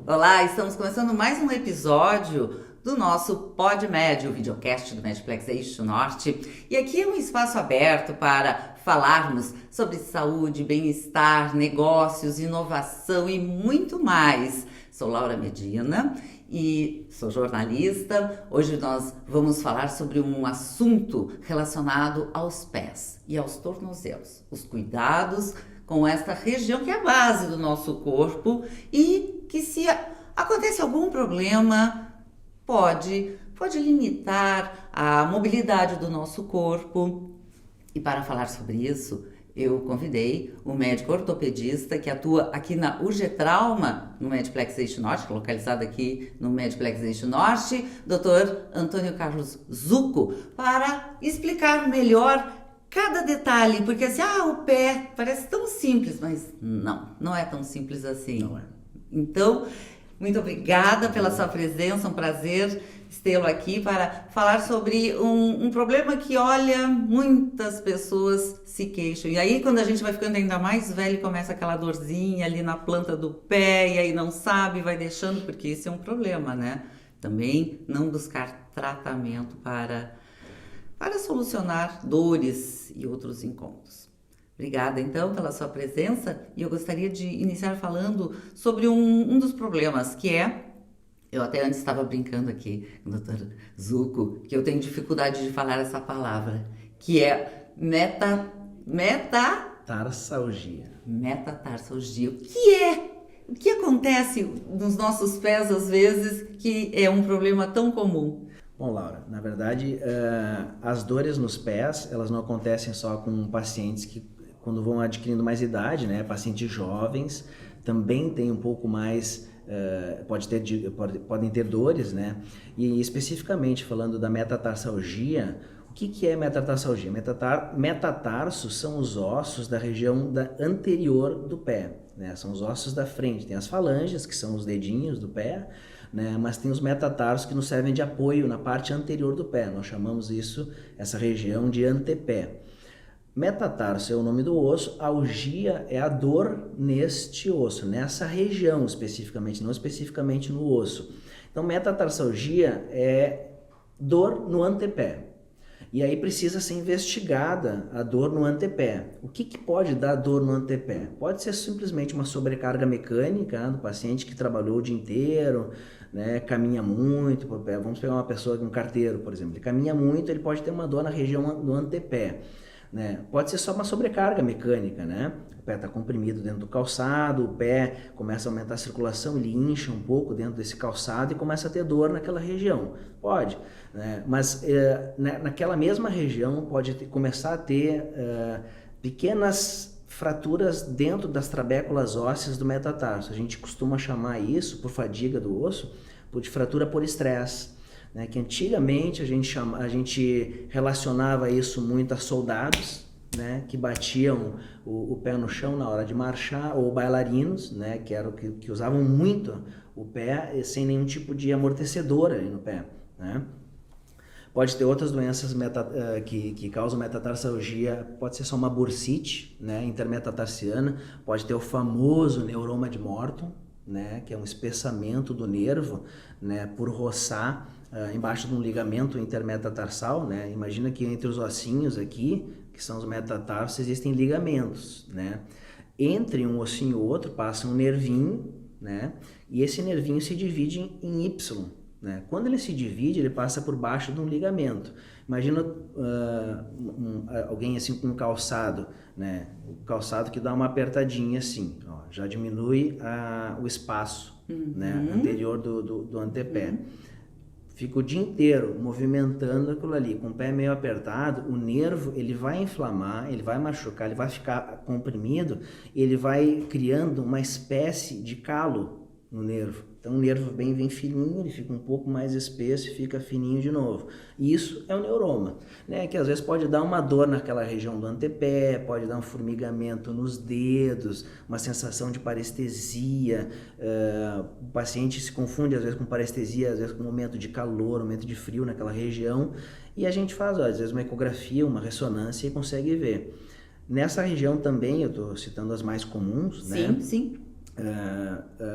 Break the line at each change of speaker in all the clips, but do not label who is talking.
Olá, estamos começando mais um episódio do nosso PodMed, o videocast do Medplex Eixo Norte. E aqui é um espaço aberto para falarmos sobre saúde, bem-estar, negócios, inovação e muito mais. Sou Laura Medina e sou jornalista. Hoje nós vamos falar sobre um assunto relacionado aos pés e aos tornozelos, os cuidados com esta região que é a base do nosso corpo e que, se acontece algum problema, pode limitar a mobilidade do nosso corpo. E para falar sobre isso, eu convidei o médico ortopedista que atua aqui na UG Trauma, no Medplex Eixo Norte, localizado aqui no Medplex Eixo Norte, Dr. Antônio Carlos Zucco, para explicar melhor cada detalhe, porque assim, o pé parece tão simples, mas não é tão simples assim.
Não é.
Então, muito obrigada pela sua presença, um prazer tê-lo aqui para falar sobre um problema que, olha, muitas pessoas se queixam. E aí, quando a gente vai ficando ainda mais velho, começa aquela dorzinha ali na planta do pé, e aí não sabe, vai deixando, porque esse é um problema, né? Também não buscar tratamento para solucionar dores e outros incômodos. Obrigada, então, pela sua presença, e eu gostaria de iniciar falando sobre um dos problemas, que é, eu até antes estava brincando aqui com o Dr. Zucco, que eu tenho dificuldade de falar essa palavra, que é
Tarsalgia.
Metatarsalgia. O que acontece nos nossos pés, às vezes, que é um problema tão comum?
Bom, Laura, na verdade, as dores nos pés, elas não acontecem só com pacientes que, quando vão adquirindo mais idade, né? Pacientes jovens também têm um pouco mais, podem ter dores, né? E especificamente falando da metatarsalgia, o que é metatarsalgia? Metatarsos são os ossos da região anterior do pé, né? São os ossos da frente. Tem as falanges, que são os dedinhos do pé, né? Mas tem os metatarsos que nos servem de apoio na parte anterior do pé. Nós chamamos essa região de antepé. Metatarso é o nome do osso, algia é a dor neste osso, nessa região especificamente, não especificamente no osso. Então, metatarsalgia é dor no antepé. E aí precisa ser investigada a dor no antepé. O que pode dar dor no antepé? Pode ser simplesmente uma sobrecarga mecânica do paciente que trabalhou o dia inteiro, né, caminha muito. Vamos pegar uma pessoa, um carteiro, por exemplo. Ele caminha muito, ele pode ter uma dor na região do antepé. Né? Pode ser só uma sobrecarga mecânica, né? O pé está comprimido dentro do calçado, o pé começa a aumentar a circulação, ele incha um pouco dentro desse calçado e começa a ter dor naquela região. Pode, né? Mas naquela mesma região pode começar a ter pequenas fraturas dentro das trabéculas ósseas do metatarso. A gente costuma chamar isso, por fadiga do osso, de fratura por estresse. Né, que antigamente a gente relacionava isso muito a soldados, né, que batiam o pé no chão na hora de marchar, ou bailarinos, né, que usavam muito o pé sem nenhum tipo de amortecedor ali no pé. Né. Pode ter outras doenças que causam metatarsalgia, pode ser só uma bursite, né, intermetatarsiana, pode ter o famoso neuroma de Morton, né, que é um espessamento do nervo, né, por roçar embaixo de um ligamento intermetatarsal, né? Imagina que entre os ossinhos aqui, que são os metatarsos, existem ligamentos, né? Entre um ossinho e outro passa um nervinho, né? E esse nervinho se divide em Y, né? Quando ele se divide, ele passa por baixo de um ligamento. Imagina alguém assim com um calçado, né? O calçado que dá uma apertadinha assim, ó, já diminui o espaço, né? Anterior do antepé. Fica o dia inteiro movimentando aquilo ali, com o pé meio apertado, o nervo ele vai inflamar, ele vai machucar, ele vai ficar comprimido, ele vai criando uma espécie de calo no nervo. Então o nervo vem fininho, ele fica um pouco mais espesso e fica fininho de novo. Isso é o neuroma, né? Que às vezes pode dar uma dor naquela região do antepé, pode dar um formigamento nos dedos, uma sensação de parestesia. O paciente se confunde às vezes com parestesia, às vezes com momento de calor, momento de frio naquela região. E a gente faz, às vezes, uma ecografia, uma ressonância e consegue ver. Nessa região também, eu estou citando as mais comuns, né?
Sim.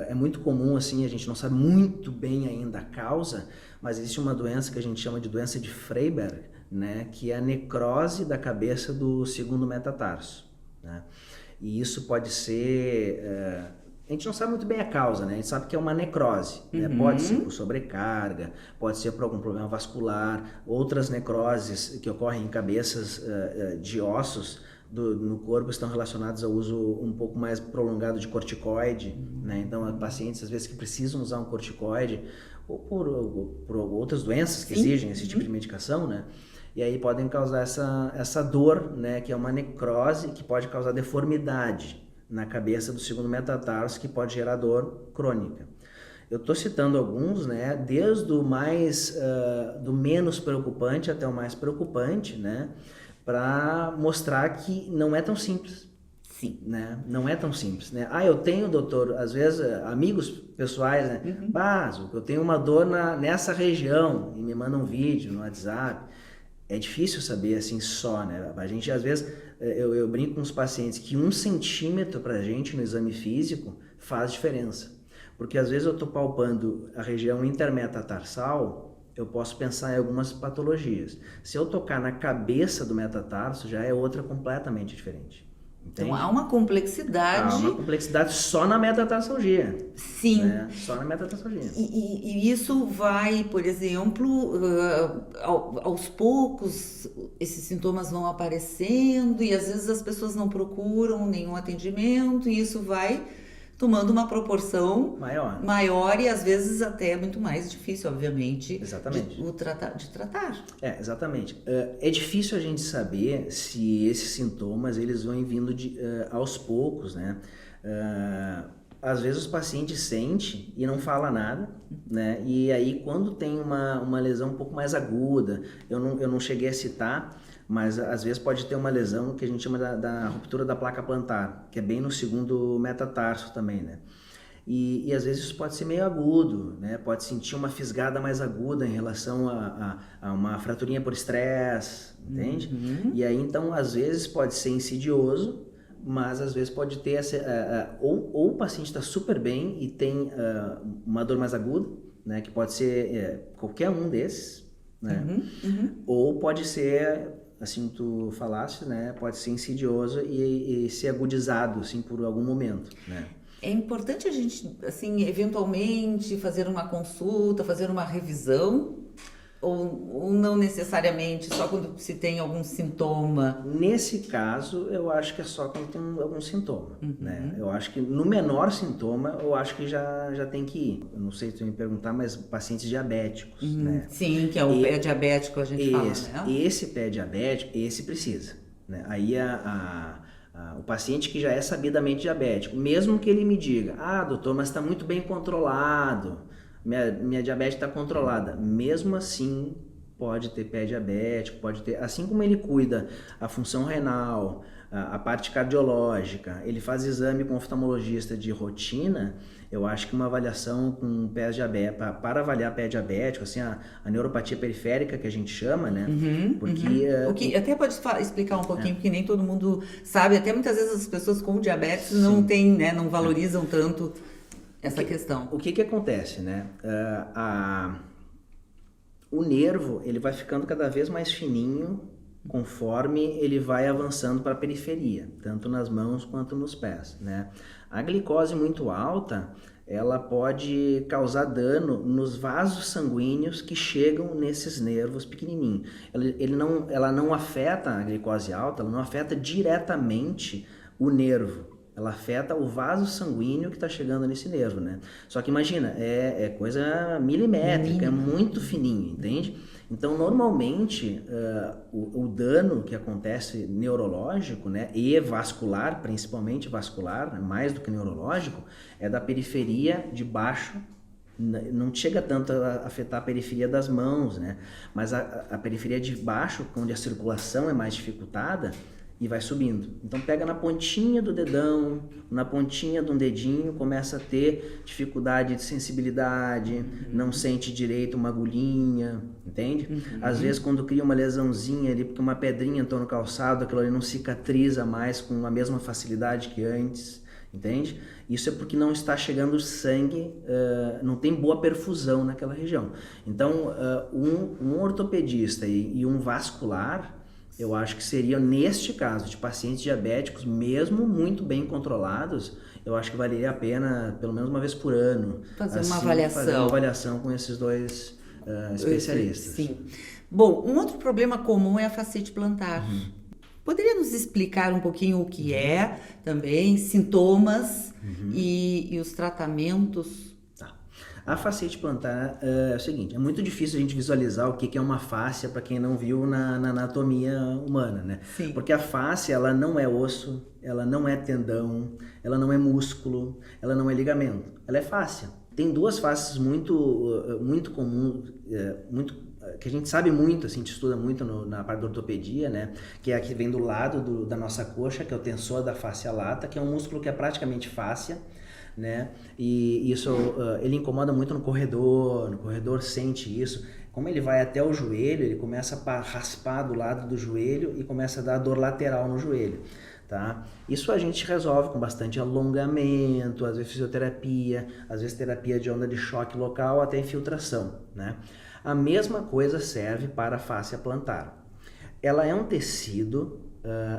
É muito comum, assim, a gente não sabe muito bem ainda a causa, mas existe uma doença que a gente chama de doença de Freiberg, né, que é a necrose da cabeça do segundo metatarso, né? E isso pode ser... a gente não sabe muito bem a causa, né? A gente sabe que é uma necrose, né? Pode ser por sobrecarga, pode ser por algum problema vascular, outras necroses que ocorrem em cabeças de ossos no corpo estão relacionados ao uso um pouco mais prolongado de corticoide, né? Então, há pacientes às vezes que precisam usar um corticoide ou por outras doenças que exigem esse tipo de medicação, né? E aí podem causar essa dor, né? Que é uma necrose que pode causar deformidade na cabeça do segundo metatarso, que pode gerar dor crônica. Eu estou citando alguns, né? Desde do menos preocupante até o mais preocupante, né? Para mostrar que não é tão simples.
Sim.
Né? Não é tão simples, né? Eu tenho, doutor, às vezes, amigos pessoais, né? Eu tenho uma dor nessa região e me mandam um vídeo no WhatsApp. É difícil saber assim só, né? A gente, às vezes, eu brinco com os pacientes que 1 centímetro pra gente no exame físico faz diferença. Porque às vezes eu tô palpando a região intermetatarsal, eu posso pensar em algumas patologias. Se eu tocar na cabeça do metatarso, já é outra completamente diferente. Entende?
Então há uma complexidade.
Há uma complexidade só na metatarsalgia.
Sim.
Né? Só na metatarsalgia.
E isso vai, por exemplo, aos poucos esses sintomas vão aparecendo e às vezes as pessoas não procuram nenhum atendimento e isso vai tomando uma proporção maior e às vezes até muito mais difícil, obviamente, de tratar.
Exatamente. É difícil a gente saber se esses sintomas eles vão vindo aos poucos, né? Às vezes os pacientes sentem e não fala nada, né? E aí quando tem uma lesão um pouco mais aguda, eu não cheguei a citar, mas às vezes pode ter uma lesão que a gente chama da ruptura da placa plantar, que é bem no segundo metatarso também, né? E às vezes isso pode ser meio agudo, né? Pode sentir uma fisgada mais aguda em relação a uma fraturinha por estresse, entende? E aí então às vezes pode ser insidioso, mas às vezes pode ter ou o paciente está super bem e tem uma dor mais aguda, né? Que pode ser qualquer um desses, né? Ou pode ser, assim tu falaste, né? Pode ser insidioso e ser agudizado, assim, por algum momento, né?
É importante a gente, assim, eventualmente fazer uma consulta, fazer uma revisão ou não necessariamente, só quando se tem algum sintoma?
Nesse caso, eu acho que é só quando tem algum sintoma, né? Eu acho que no menor sintoma, eu acho que já tem que ir. Eu não sei se tu me perguntar, mas pacientes diabéticos, né?
Sim, que é o pé diabético, a gente fala, né?
Esse pé diabético, esse precisa, né? Aí o paciente que já é sabidamente diabético, mesmo que ele me diga, doutor, mas está muito bem controlado, minha diabetes está controlada, mesmo assim pode ter pé diabético, pode ter, assim como ele cuida a função renal, a parte cardiológica, ele faz exame com oftalmologista de rotina, eu acho que uma avaliação com pé diabético, para avaliar pé diabético, assim, a neuropatia periférica que a gente chama, né? Porque
até pode explicar um pouquinho, porque nem todo mundo sabe, até muitas vezes as pessoas com diabetes não têm, né, não valorizam tanto essa questão.
O que acontece, né? O nervo, ele vai ficando cada vez mais fininho conforme ele vai avançando para a periferia, tanto nas mãos quanto nos pés, né? A glicose muito alta, ela pode causar dano nos vasos sanguíneos que chegam nesses nervos pequenininhos. Ela não afeta a glicose alta, ela não afeta diretamente o nervo. Ela afeta o vaso sanguíneo que está chegando nesse nervo, né? Só que imagina, é coisa milimétrica, é muito fininho, entende? Então, normalmente, o dano que acontece neurológico, né, e vascular, principalmente vascular, né, mais do que neurológico, é da periferia de baixo. Não chega tanto a afetar a periferia das mãos, né? Mas a periferia de baixo, onde a circulação é mais dificultada, e vai subindo. Então pega na pontinha do dedão, na pontinha de um dedinho, começa a ter dificuldade de sensibilidade, não sente direito uma agulhinha, entende? Às vezes quando cria uma lesãozinha ali, porque uma pedrinha entrou no calçado, aquilo ali não cicatriza mais com a mesma facilidade que antes. entende? Isso é porque não está chegando sangue, não tem boa perfusão naquela região. Então, um ortopedista e um vascular, eu acho que seria, neste caso, de pacientes diabéticos, mesmo muito bem controlados, eu acho que valeria a pena, pelo menos uma vez por ano,
Fazer
assim,
uma avaliação.
fazer uma avaliação com esses dois especialistas.
Sim. Bom, um outro problema comum é a fascite plantar. Poderia nos explicar um pouquinho o que é também, sintomas e os tratamentos?
Tá. A fascite plantar é o seguinte, é muito difícil a gente visualizar o que é uma fáscia para quem não viu na anatomia humana, né?
Sim.
Porque a fáscia, ela não é osso, ela não é tendão, ela não é músculo, ela não é ligamento, ela é fáscia. Tem duas fáscias muito comuns, que a gente sabe muito, assim, a gente estuda muito na parte da ortopedia, né? Que é a que vem do lado da nossa coxa, que é o tensor da fáscia lata, que é um músculo que é praticamente fáscia, né? E isso, ele incomoda muito no corredor sente isso. Como ele vai até o joelho, ele começa a raspar do lado do joelho e começa a dar dor lateral no joelho. Tá? Isso a gente resolve com bastante alongamento, às vezes fisioterapia, às vezes terapia de onda de choque local, até infiltração, né? A mesma coisa serve para a fáscia plantar. Ela é um tecido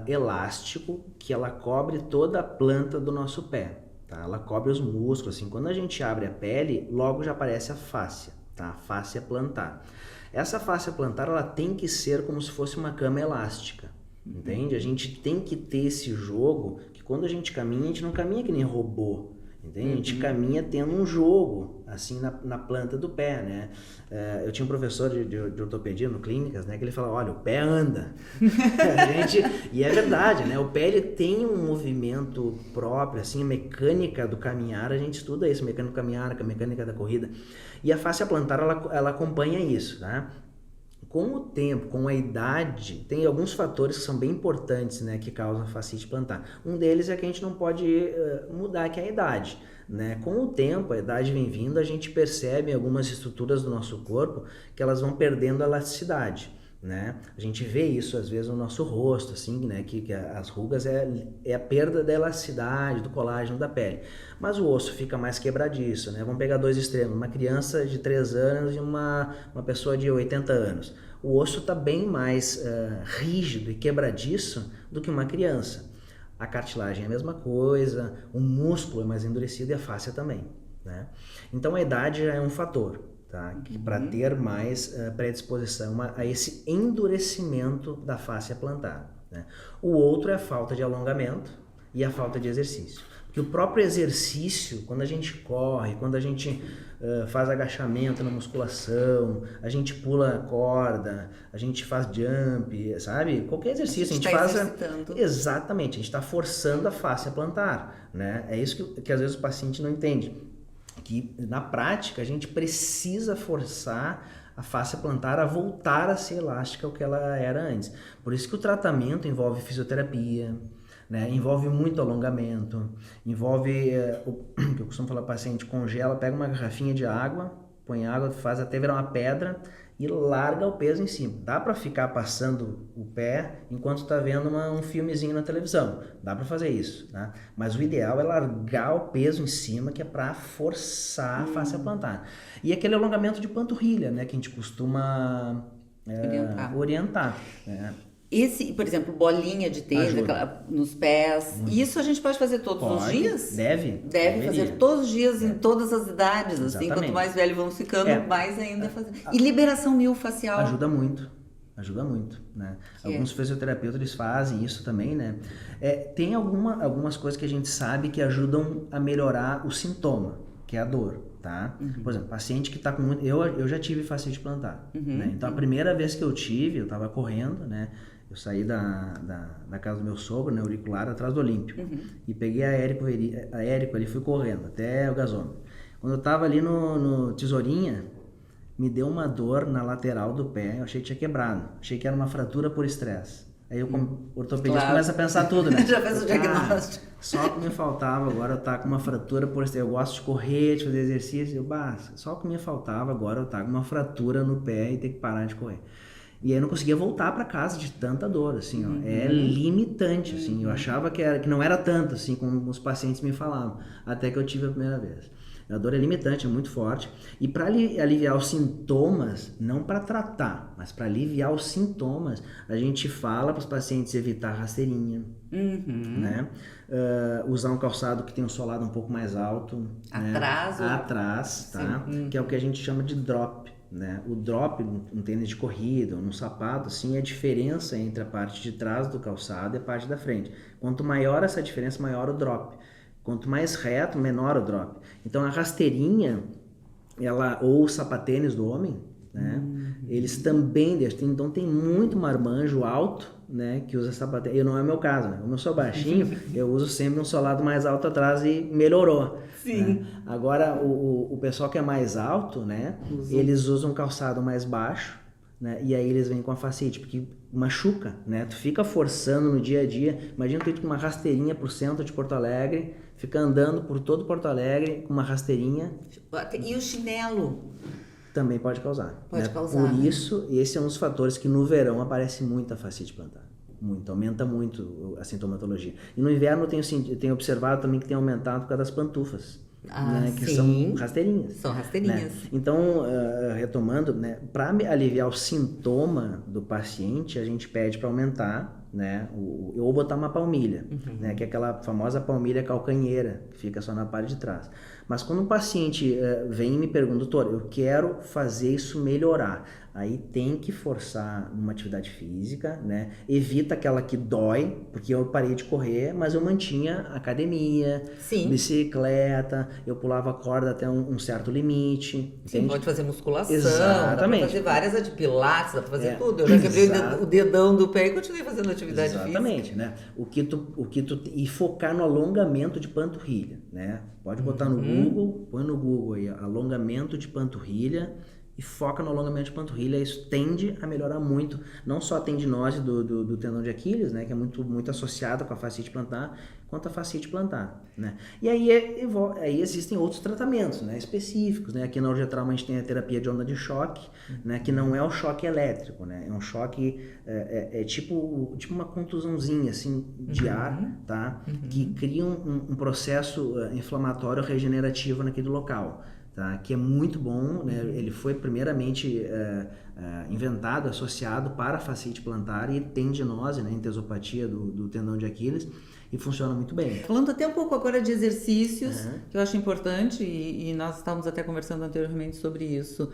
elástico que ela cobre toda a planta do nosso pé, tá? Ela cobre os músculos, assim, quando a gente abre a pele, logo já aparece a fáscia, tá? A fáscia plantar. Essa fáscia plantar, ela tem que ser como se fosse uma cama elástica. Entende? A gente tem que ter esse jogo que quando a gente não caminha que nem robô, entende? A gente caminha tendo um jogo, assim, na planta do pé, né? Eu tinha um professor de ortopedia no Clínicas, né? Que ele falava, olha, o pé anda. E é verdade, né? O pé, ele tem um movimento próprio, assim, a mecânica do caminhar, a gente estuda isso, mecânica do caminhar, a mecânica da corrida. E a fáscia plantar, ela acompanha isso, né? Com o tempo, com a idade, tem alguns fatores que são bem importantes, né, que causam fascite plantar. Um deles é que a gente não pode mudar, que é a idade, né? Com o tempo, a idade vem vindo, a gente percebe em algumas estruturas do nosso corpo que elas vão perdendo a elasticidade, né? A gente vê isso às vezes no nosso rosto, assim, né? Que as rugas é a perda da elasticidade, do colágeno da pele. Mas o osso fica mais quebradiço, né? Vamos pegar dois extremos, uma criança de 3 anos e uma pessoa de 80 anos. O osso está bem mais rígido e quebradiço do que uma criança. A cartilagem é a mesma coisa, o músculo é mais endurecido e a fáscia também, né? Então a idade já é um fator, tá? Para ter mais predisposição a esse endurecimento da fáscia plantar, né? O outro é a falta de alongamento e a falta de exercício. Porque o próprio exercício, quando a gente corre, quando a gente faz agachamento na musculação, a gente pula corda, a gente faz jump, sabe? Qualquer exercício a gente faz...
Exercitando.
Exatamente, a gente está forçando a fáscia plantar, né? É isso que às vezes o paciente não entende. Que na prática a gente precisa forçar a fáscia plantar a voltar a ser elástica ao que ela era antes. Por isso que o tratamento envolve fisioterapia, né? Envolve muito alongamento, envolve o que eu costumo falar para o paciente, congela, pega uma garrafinha de água, põe água, faz até virar uma pedra e larga o peso em cima. Dá para ficar passando o pé enquanto está vendo um filmezinho na televisão, dá para fazer isso, né? Mas o ideal é largar o peso em cima, que é para forçar a fáscia plantar. E aquele alongamento de panturrilha, né, que a gente costuma orientar, né?
Esse, por exemplo, bolinha de tênis nos pés, isso a gente pode fazer todos os dias? Deve fazer todos os dias, em todas as idades, assim, quanto mais velho vamos ficando, mais ainda fazer. E liberação miofascial? Ajuda
muito, né? Alguns fisioterapeutas, eles fazem isso também, né? Tem algumas coisas que a gente sabe que ajudam a melhorar o sintoma, que é a dor, tá? Por exemplo, paciente que tá com muito... Eu já tive fascite plantar, né? Então, a primeira vez que eu tive, eu tava correndo, né? Eu saí da casa do meu sogro, né, auricular, atrás do Olímpico. E peguei a Érico ali, fui correndo até o gasômetro. Quando eu tava ali no Tesourinha, me deu uma dor na lateral do pé, eu achei que tinha quebrado. Achei que era uma fratura por estresse. Aí eu, como ortopedista, começa a pensar tudo, né?
Já fez o diagnóstico.
Só que me faltava agora eu estar com uma fratura por estresse. Eu gosto de correr, de fazer exercício. Só que me faltava agora eu estar com uma fratura no pé e ter que parar de correr. E aí eu não conseguia voltar para casa de tanta dor, assim, ó. É limitante, assim. Eu achava que não era tanto, assim, como os pacientes me falavam, até que eu tive a primeira vez. A dor é limitante, é muito forte. E para aliviar os sintomas, não para tratar, mas para aliviar os sintomas, a gente fala para os pacientes evitar rasteirinha, né? Usar um calçado que tem um solado um pouco mais alto.
Atrás?
Né? Atrás, tá? Que é o que a gente chama de drop. Né? O drop num tênis de corrida ou num sapato, assim, é a diferença entre a parte de trás do calçado e a parte da frente. Quanto maior essa diferença, maior o drop. Quanto mais reto, menor o drop. Então a rasteirinha, ou o sapatênis do homem, né? Eles também deixam. Então tem muito marmanjo alto, né, que usa sapatênis. E não é o meu caso, né? Como eu sou baixinho, eu uso sempre um solado mais alto atrás e melhorou.
Sim.
Né? Agora o pessoal que é mais alto, né, eles usam um calçado mais baixo, né? E aí eles vêm com a fascite, porque machuca, né? Tu fica forçando no dia a dia. Imagina tu ir com uma rasteirinha pro centro de Porto Alegre, fica andando por todo Porto Alegre com uma rasteirinha.
E o chinelo?
Também pode causar.
Pode
né?
causar.
Por isso, esse é um dos fatores que no verão aparece muito a fascite plantar. Muito, aumenta muito a sintomatologia. E no inverno eu tenho observado também que tem aumentado por causa das pantufas. Né, que são rasteirinhas.
São rasteirinhas.
Né? Então, retomando, né, para aliviar o sintoma do paciente, a gente pede para aumentar, né, ou botar uma palmilha, né, que é aquela famosa palmilha calcanheira, que fica só na parte de trás. Mas quando um paciente vem e me pergunta, doutor, eu quero fazer isso melhorar, aí tem que forçar uma atividade física, né? Evita aquela que dói, porque eu parei de correr, mas eu mantinha academia, bicicleta, eu pulava a corda até um certo limite.
Sim,
entende?
pode fazer musculação,
Exatamente.
dá pra fazer várias pilates, dá pra fazer tudo. Eu já quebrei o dedão do pé e continuei fazendo atividade física.
Exatamente, né? E focar no alongamento de panturrilha, né? Pode botar no Google, põe no Google aí, alongamento de panturrilha, e foca no alongamento de panturrilha. Isso tende a melhorar muito, não só a tendinose do tendão de Aquiles, né, que é muito associada com a fascite plantar, quanto a fascite plantar, né? E aí existem outros tratamentos, né, específicos, né? Aqui na Urgetrauma a gente tem a terapia de onda de choque, né, que não é o choque elétrico, né? É um choque tipo uma contusãozinha assim de ar, tá? Que cria um processo inflamatório regenerativo naquele local. Tá? Que é muito bom, né? Ele foi primeiramente inventado, associado para a fascite plantar e tendinose, né? Entesopatia do tendão de Aquiles, e funciona muito bem.
Falando até um pouco agora de exercícios, que eu acho importante, e nós estávamos até conversando anteriormente sobre isso.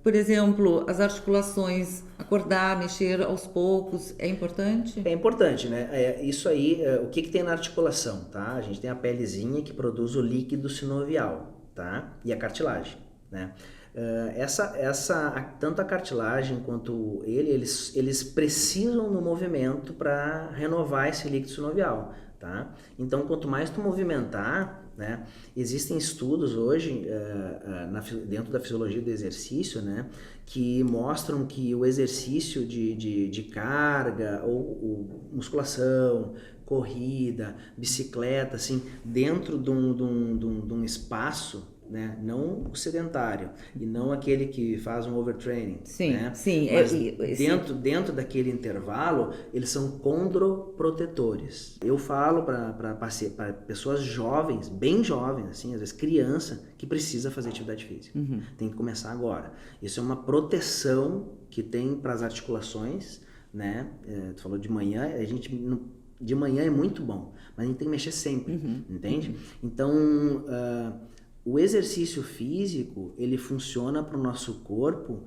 Por exemplo, as articulações, acordar, mexer aos poucos, é importante?
É importante, né? Isso aí, o que tem na articulação, tá? A gente tem a pelezinha que produz o líquido sinovial, tá? E a cartilagem, né? Tanto a cartilagem quanto eles precisam do movimento para renovar esse líquido sinovial, tá? Então, quanto mais tu movimentar, né? Existem estudos hoje dentro da fisiologia do exercício, né? Que mostram que o exercício de carga ou musculação, corrida, bicicleta, assim, dentro de um espaço, né? Não o sedentário e não aquele que faz um overtraining.
Sim,
né?
sim.
Mas dentro daquele intervalo, eles são condroprotetores. Eu falo para pessoas jovens, bem jovens, assim, às vezes criança, que precisa fazer atividade física. Tem que começar agora. Isso é uma proteção que tem para as articulações, né? Tu falou de manhã, de manhã é muito bom, mas a gente tem que mexer sempre, entende? Então, o exercício físico, ele funciona para o nosso corpo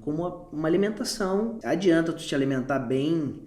como uma alimentação. Adianta tu te alimentar bem,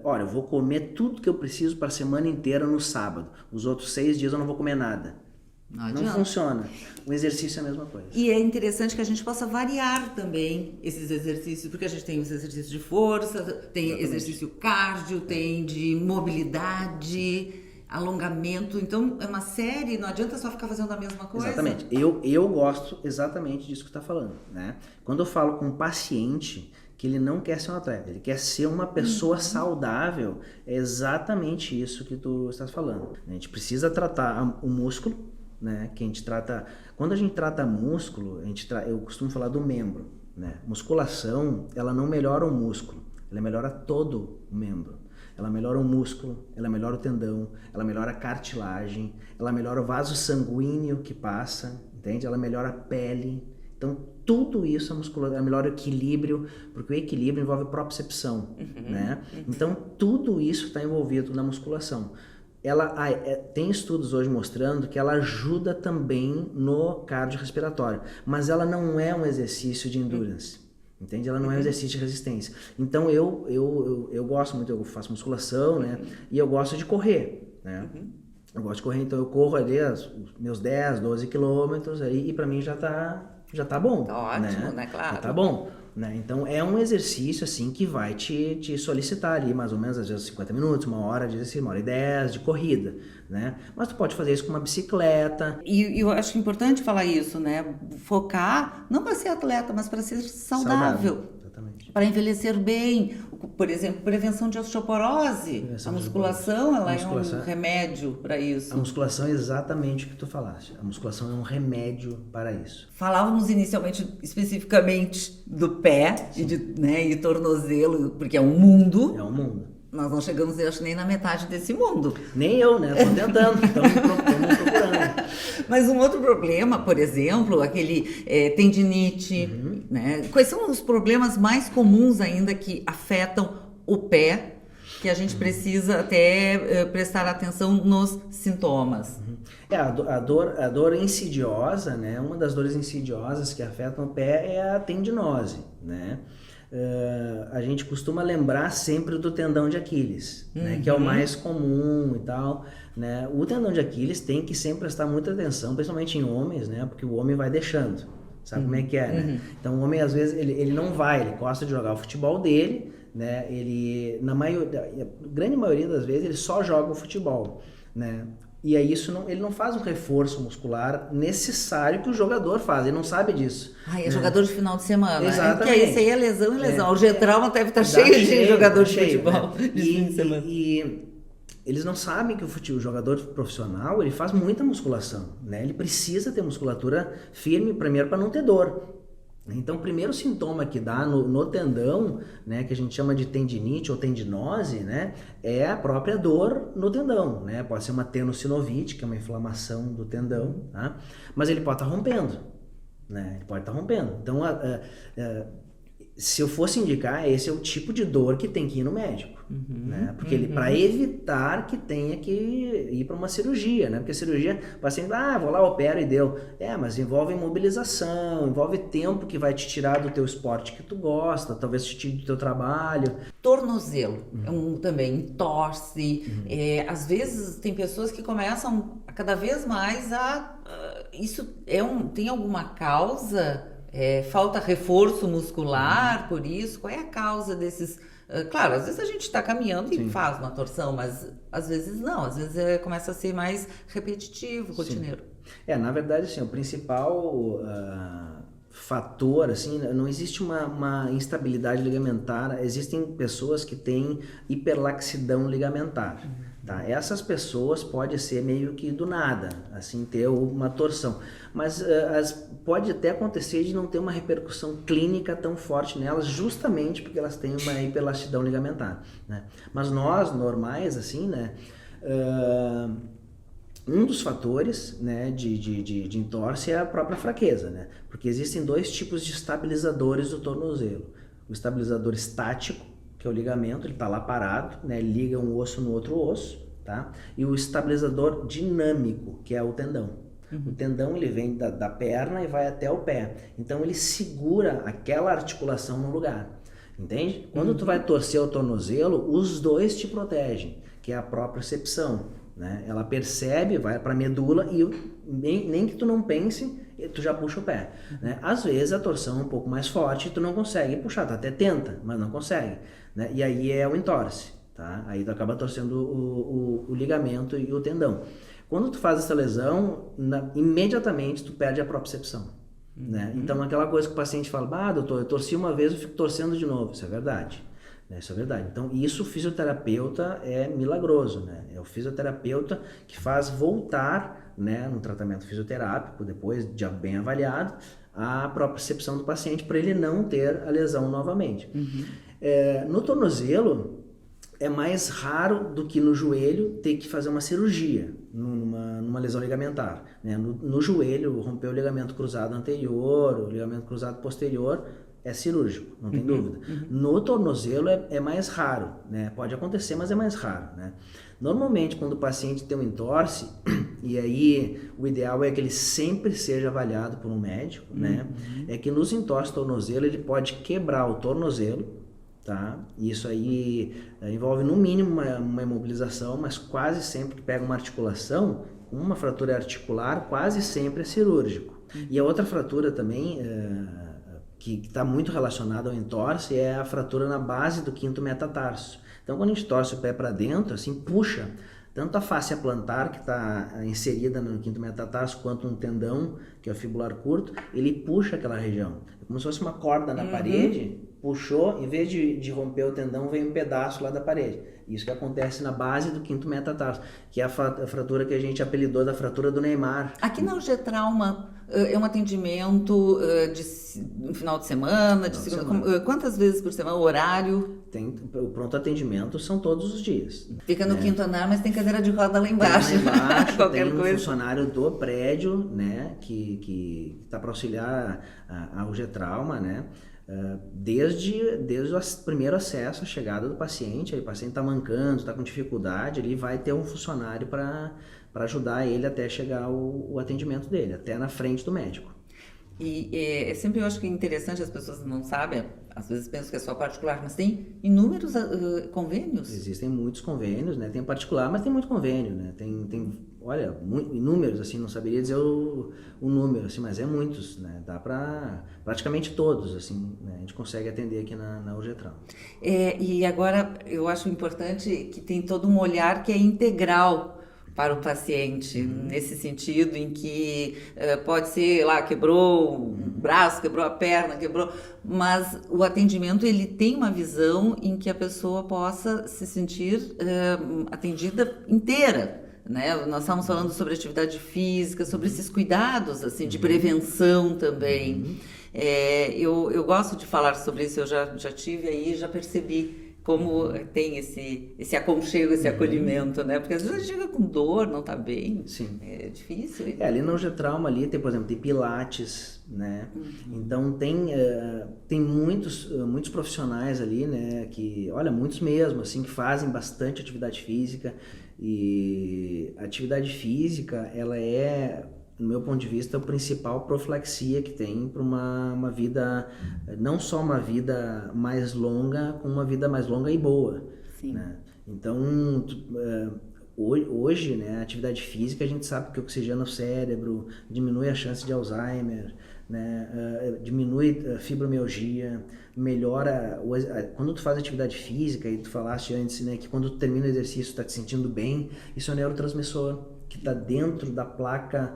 olha, eu vou comer tudo que eu preciso para a semana inteira no sábado, os outros 6 dias eu não vou comer nada. Não funciona. O exercício é a mesma coisa.
E é interessante que a gente possa variar também esses exercícios, porque a gente tem os exercícios de força, tem exercício cardio, tem de mobilidade, alongamento. Então, é uma série, não adianta só ficar fazendo a mesma coisa.
Exatamente. Eu gosto exatamente disso que tu está falando, né? Quando eu falo com um paciente que ele não quer ser um atleta, ele quer ser uma pessoa saudável, é exatamente isso que tu estás falando. A gente precisa tratar o músculo, né? Que a gente trata... Quando a gente trata músculo, eu costumo falar do membro, né? Musculação, ela não melhora o músculo, ela melhora todo o membro. Ela melhora o músculo, ela melhora o tendão, ela melhora a cartilagem, ela melhora o vaso sanguíneo que passa, entende? Ela melhora a pele. Então, tudo isso a musculação, ela melhora o equilíbrio, porque o equilíbrio envolve propriocepção, né? Então, tudo isso está envolvido na musculação. Tem estudos hoje mostrando que ela ajuda também no cardiorrespiratório, mas ela não é um exercício de endurance. Entende? Ela não é um exercício de resistência. Então eu gosto muito, eu faço musculação, né? E eu gosto de correr, né? Eu gosto de correr, então eu corro ali os meus 10, 12 quilômetros aí, e pra mim já tá bom.
Tá ótimo, né? Claro.
Já tá bom. Né? Então é um exercício assim que vai te solicitar ali mais ou menos às vezes 50 minutos, uma hora, diz assim, 1h10 de corrida, né? Mas tu pode fazer isso com uma bicicleta.
E eu acho importante falar isso, né? Focar não para ser atleta, mas para ser saudável.
Exatamente.
Para envelhecer bem, por exemplo, prevenção de osteoporose. A musculação, ela é um remédio para isso.
A musculação é exatamente o que tu falaste. A musculação é um remédio para isso.
Falávamos inicialmente, especificamente do pé e tornozelo, porque é um mundo.
É um mundo.
Nós não chegamos, eu acho, nem na metade desse mundo.
Nem eu, né? Tô tentando, estamos procurando.
Mas um outro problema, por exemplo, aquele tendinite, né? Quais são os problemas mais comuns ainda que afetam o pé, que a gente precisa até prestar atenção nos sintomas?
A dor insidiosa, né? Uma das dores insidiosas que afetam o pé é a tendinose, né? A gente costuma lembrar sempre do tendão de Aquiles, né, que é o mais comum e tal, né? O tendão de Aquiles tem que sempre prestar muita atenção, principalmente em homens, né, porque o homem vai deixando, sabe como é que é, né? Então o homem às vezes ele não vai, ele gosta de jogar o futebol dele, né? Ele grande maioria das vezes ele só joga o futebol, né? E aí ele não faz um reforço muscular necessário que o jogador faz, ele não sabe disso.
É jogador de final de semana.
Exatamente.
Porque isso aí é lesão e lesão. O Getralma deve estar cheio de jogador de futebol de fim de semana.
E eles não sabem que o jogador profissional, ele faz muita musculação, né? Ele precisa ter musculatura firme, primeiro, para não ter dor. Então, o primeiro sintoma que dá no tendão, né, que a gente chama de tendinite ou tendinose, né, é a própria dor no tendão, né? Pode ser uma tenossinovite, que é uma inflamação do tendão, tá? Mas ele pode estar rompendo, né? Ele pode estar rompendo. Então, se eu fosse indicar, esse é o tipo de dor que tem que ir no médico, né? Porque para evitar que tenha que ir para uma cirurgia, né? Porque a cirurgia, o paciente, vou lá, opero e deu. Mas envolve imobilização, envolve tempo que vai te tirar do teu esporte que tu gosta, talvez te tire do teu trabalho.
Tornozelo, também entorce. Às vezes tem pessoas que começam a cada vez mais isso tem alguma causa? Falta reforço muscular por isso? Qual é a causa desses... Claro, às vezes a gente está caminhando e faz uma torção, mas às vezes não. Às vezes começa a ser mais repetitivo, rotineiro.
Na verdade, assim, o principal fator, assim, não existe uma instabilidade ligamentar. Existem pessoas que têm hiperlaxidão ligamentar. Tá? Essas pessoas pode ser meio que do nada, assim, ter uma torção. Mas pode até acontecer de não ter uma repercussão clínica tão forte nelas, justamente porque elas têm uma hiperlaxidão ligamentar, né? Mas nós, normais, assim, né? Um dos fatores, né, de entorse é a própria fraqueza, né? Porque existem dois tipos de estabilizadores do tornozelo. O estabilizador estático, que é o ligamento, ele está lá parado, né? Ele liga um osso no outro osso, tá? E o estabilizador dinâmico, que é o tendão. O tendão, ele vem da perna e vai até o pé. Então ele segura aquela articulação no lugar, entende? Quando tu vai torcer o tornozelo, os dois te protegem, que é a propriocepção, né? Ela percebe, vai para a medula e nem que tu não pense, tu já puxa o pé, né? Às vezes a torção é um pouco mais forte e tu não consegue puxar, tu até tenta, mas não consegue, né? E aí é o entorse, tá? Aí tu acaba torcendo o ligamento e o tendão. Quando tu faz essa lesão, imediatamente tu perde a propriocepção, né? Então aquela coisa que o paciente fala, doutor, eu torci uma vez, eu fico torcendo de novo. Isso é verdade. né? Isso é verdade. Então, isso o fisioterapeuta é milagroso, né? É o fisioterapeuta que faz voltar, né, no tratamento fisioterápico, depois de bem avaliado, a própria percepção do paciente para ele não ter a lesão novamente. No tornozelo, é mais raro do que no joelho ter que fazer uma cirurgia numa lesão ligamentar, né? No joelho, romper o ligamento cruzado anterior, o ligamento cruzado posterior, é cirúrgico, não tem dúvida. No tornozelo é mais raro, né? Pode acontecer, mas é mais raro, né? Normalmente, quando o paciente tem um entorse, e aí o ideal é que ele sempre seja avaliado por um médico, né? É que nos entorses tornozelo ele pode quebrar o tornozelo, tá? Isso aí envolve no mínimo uma imobilização, mas quase sempre que pega uma articulação, uma fratura articular, quase sempre é cirúrgico. E a outra fratura também, que está muito relacionada ao entorse, é a fratura na base do quinto metatarso. Então, quando a gente torce o pé para dentro, assim, puxa tanto a fáscia plantar, que está inserida no quinto metatarso, quanto um tendão, que é o fibular curto, ele puxa aquela região. É como se fosse uma corda na parede, puxou, em vez de romper o tendão, vem um pedaço lá da parede. Isso que acontece na base do quinto metatarso, que é a fratura que a gente apelidou da fratura do Neymar.
Aqui na Urgetrauma é um atendimento no final de semana, de segunda, quantas vezes por semana, o horário?
O pronto atendimento são todos os dias.
Fica no quinto andar, mas tem cadeira de roda lá embaixo.
Tem lá embaixo,
qualquer
tem um
coisa.
funcionário do prédio, né, que está para auxiliar a Urgetrauma, né, desde o primeiro acesso, a chegada do paciente. Aí o paciente está mancando, está com dificuldade, ele vai ter um funcionário para ajudar ele até chegar o atendimento dele, até na frente do médico.
E sempre eu acho que é interessante, as pessoas não sabem, às vezes pensam que é só particular, mas tem inúmeros convênios.
Existem muitos convênios, né? Tem particular, mas tem muito convênio, né? Olha, inúmeros, assim, não saberia dizer o número, assim, mas é muitos, né? Dá para praticamente todos, assim, né? A gente consegue atender aqui na Urgetrauma.
E agora eu acho importante que tem todo um olhar que é integral para o paciente, nesse sentido em que pode ser, lá, quebrou o braço, quebrou a perna, mas o atendimento ele tem uma visão em que a pessoa possa se sentir atendida inteira, né? Nós estávamos falando sobre atividade física, sobre esses cuidados assim, de prevenção também. Eu gosto de falar sobre isso, eu já tive aí, já percebi como tem esse aconchego, esse acolhimento, né? Porque às vezes a gente chega com dor, não está bem. Sim. É difícil.
Ali no Urgetrauma ali tem, por exemplo, tem pilates, né? Então tem muitos profissionais ali, né? Que, olha, muitos mesmo, assim, que fazem bastante atividade física. E a atividade física, ela é, no meu ponto de vista, a principal profilaxia que tem para uma vida, não só uma vida mais longa, como uma vida mais longa e boa. Sim. Né? Então, hoje, né, a atividade física, a gente sabe que oxigena o cérebro, diminui a chance de Alzheimer, né, diminui a fibromialgia, melhora... Quando tu faz atividade física, e tu falaste antes, né, que quando tu termina o exercício, tu tá te sentindo bem, isso é um neurotransmissor que está dentro da placa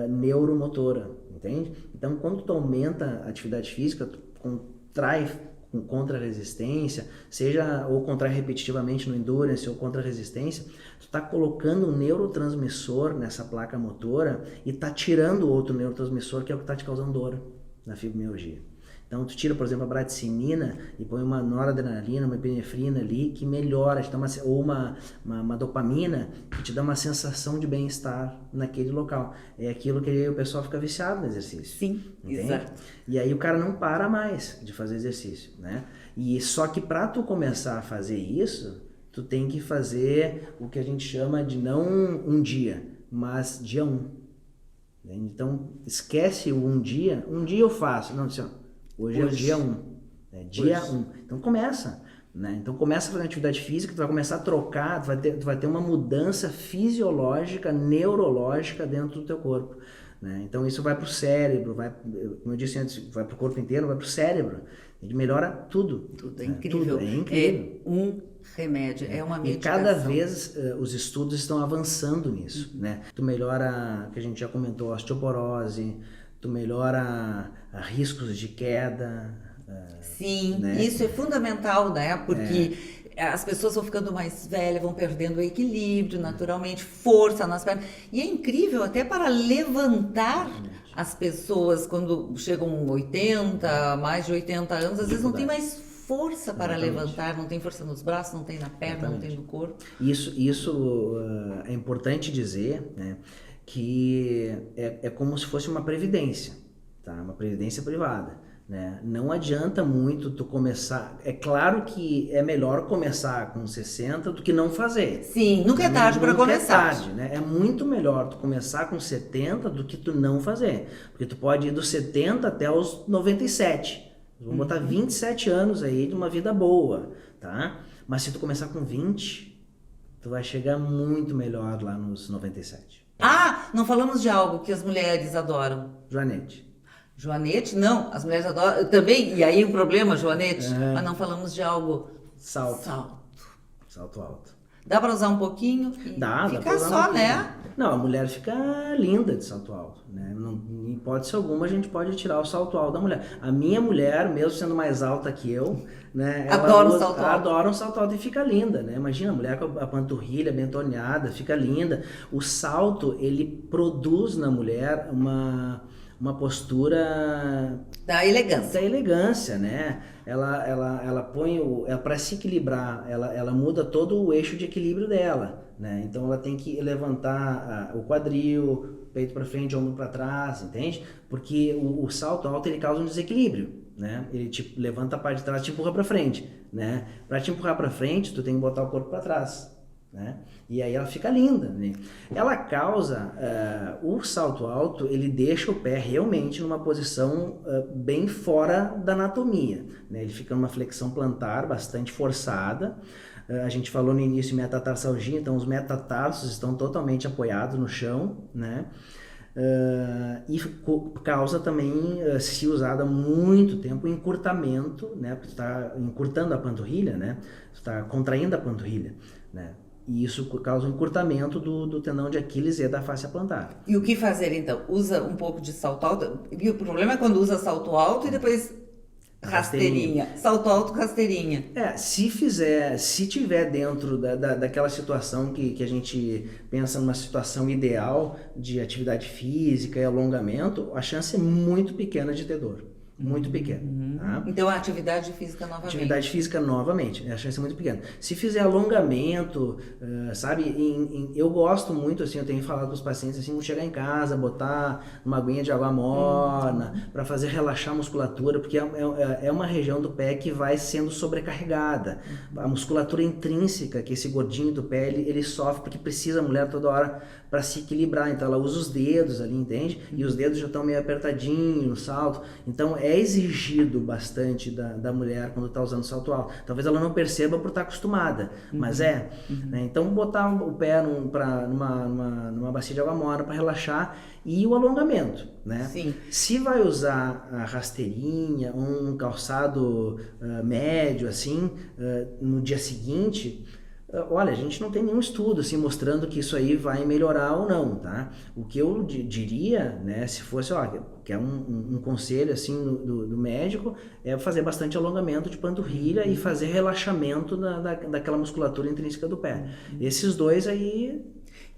neuromotora, entende? Então, quando tu aumenta a atividade física, tu contrai com contra-resistência, seja ou contrai repetitivamente no endurance ou contra-resistência, tu está colocando um neurotransmissor nessa placa motora e está tirando outro neurotransmissor que é o que está te causando dor na fibromialgia. Então, tu tira, por exemplo, a bradicinina e põe uma noradrenalina, uma epinefrina ali, que melhora, ou uma dopamina, que te dá uma sensação de bem-estar naquele local. É aquilo que o pessoal fica viciado no exercício.
Sim,
entende?
Exato.
E aí o cara não para mais de fazer exercício, né? E só que para tu começar a fazer isso, tu tem que fazer o que a gente chama de não um dia, mas dia 1. Então, esquece o um dia eu faço. Não, assim, ó, Hoje é o dia 1. Dia 1. Então começa. Né? Então começa a fazer atividade física, tu vai começar a trocar, tu vai ter uma mudança fisiológica, neurológica dentro do teu corpo. Né? Então isso vai para o cérebro, como eu disse antes, vai para o corpo inteiro, vai para o cérebro. Ele melhora tudo.
Tudo é incrível.
Tudo é incrível.
É um remédio, é uma medicação.
E cada vez os estudos estão avançando nisso. Né? Tu melhora, que a gente já comentou, a osteoporose, tu melhora riscos de queda,
Sim,
né?
isso é fundamental, né? Porque as pessoas vão ficando mais velhas, vão perdendo o equilíbrio, naturalmente, força nas pernas. E é incrível até para levantar as pessoas quando chegam 80, mais de 80 anos, às vezes não tem mais força para levantar, não tem força nos braços, não tem na perna, não tem no corpo.
Isso é importante dizer, né, que é como se fosse uma previdência, tá? Uma previdência privada. Né? Não adianta muito tu começar. É claro que é melhor começar com 60 do que não fazer.
Sim, nunca é tarde para começar.
É tarde, né? É muito melhor tu começar com 70 do que tu não fazer. Porque tu pode ir dos 70 até os 97. Vamos botar 27 anos aí de uma vida boa, tá? Mas se tu começar com 20, tu vai chegar muito melhor lá nos 97.
Ah, não falamos de algo que as mulheres adoram.
Joanete.
Joanete, não, as mulheres adoram também, e aí um problema, Joanete, mas não falamos de algo.
Salto alto.
Dá para usar um pouquinho e
dá
ficar
pra usar
só,
um
né?
Não, a mulher fica linda de salto alto, né? Não, em hipótese alguma a gente pode tirar o salto alto da mulher. A minha mulher, mesmo sendo mais alta que eu, né?
Adora um salto alto.
Adora um salto alto e fica linda, né? Imagina a mulher com a panturrilha bem torneada, fica linda. O salto, ele produz na mulher uma postura
da elegância,
né? Ela põe para se equilibrar, ela muda todo o eixo de equilíbrio dela, né? Então ela tem que levantar o quadril, peito para frente, ombro para trás, entende? Porque o salto alto ele causa um desequilíbrio, né? Ele te levanta a parte de trás e te empurra para frente, né? Para te empurrar para frente, tu tem que botar o corpo para trás. Né? E aí ela fica linda, né? Ela causa o salto alto, ele deixa o pé realmente numa posição bem fora da anatomia, né? Ele fica numa flexão plantar bastante forçada. A gente falou no início metatarsalgia, então os metatarsos estão totalmente apoiados no chão, né? E causa também, se usada há muito tempo, encurtamento, né? Porque tu está encurtando a panturrilha, né? Tu está contraindo a panturrilha, né? E isso causa um encurtamento do tendão de Aquiles e da fáscia plantar.
E o que fazer então? Usa um pouco de salto alto. E o problema é quando usa salto alto e depois rasteirinha. Salto alto, rasteirinha.
Se tiver dentro daquela situação que a gente pensa numa situação ideal de atividade física e alongamento, a chance é muito pequena de ter dor. Muito pequena. Tá?
Então a atividade física novamente.
Atividade física novamente, a chance é muito pequena. Se fizer alongamento, sabe, eu gosto muito, assim, eu tenho falado para os pacientes, assim, chegar em casa, botar uma aguinha de água morna, para fazer relaxar a musculatura, porque é uma região do pé que vai sendo sobrecarregada. A musculatura intrínseca, que esse gordinho do pé, ele sofre, porque precisa a mulher toda hora para se equilibrar, então ela usa os dedos ali, entende? E os dedos já estão meio apertadinhos no salto, então é exigido bastante da mulher quando está usando salto alto. Talvez ela não perceba por estar acostumada, mas né? Então botar o pé numa bacia de água morna para relaxar e o alongamento, né?
Sim.
Se vai usar a rasteirinha, um calçado médio assim, no dia seguinte, olha, a gente não tem nenhum estudo assim mostrando que isso aí vai melhorar ou não, tá? O que eu diria, né, se fosse, que é um conselho assim do médico, é fazer bastante alongamento de panturrilha e fazer relaxamento daquela musculatura intrínseca do pé. Esses dois aí...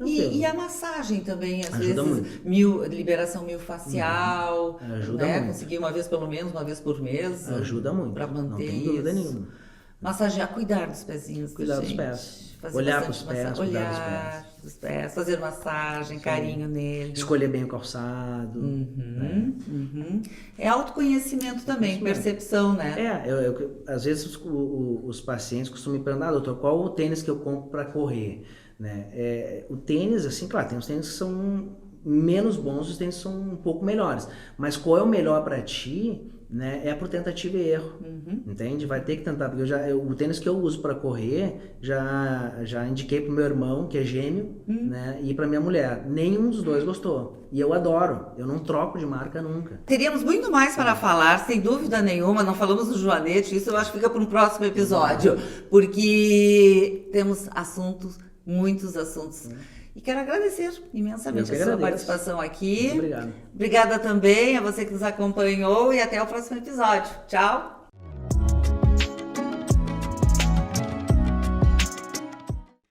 E a massagem também, às
ajuda
vezes, liberação miofascial,
ajuda muito.
Conseguir uma vez pelo menos, uma vez por mês.
Ajuda muito,
para manter
não tem dúvida nenhuma.
Massagear, cuidar dos pezinhos.
Cuidar dos pés. Olhar para os pés, cuidar dos pés.
Fazer massagem, carinho nele.
Escolher bem o calçado. Né?
É autoconhecimento também, percepção, né?
Às vezes os pacientes costumam me perguntar, doutor, qual o tênis que eu compro para correr? Né? O tênis, assim, claro, tem os tênis que são menos bons, os tênis são um pouco melhores. Mas qual é o melhor para ti? Né, é por tentativa e erro, entende? Vai ter que tentar, porque o tênis que eu uso para correr, já indiquei pro meu irmão, que é gêmeo, né, e para minha mulher. Nenhum dos dois gostou. E eu adoro, eu não troco de marca nunca.
Teríamos muito mais para falar, sem dúvida nenhuma, não falamos do Joanete, isso eu acho que fica para um próximo episódio, porque temos muitos assuntos. E quero agradecer imensamente a sua participação aqui.
Muito obrigado.
Obrigada também a você que nos acompanhou e até o próximo episódio. Tchau!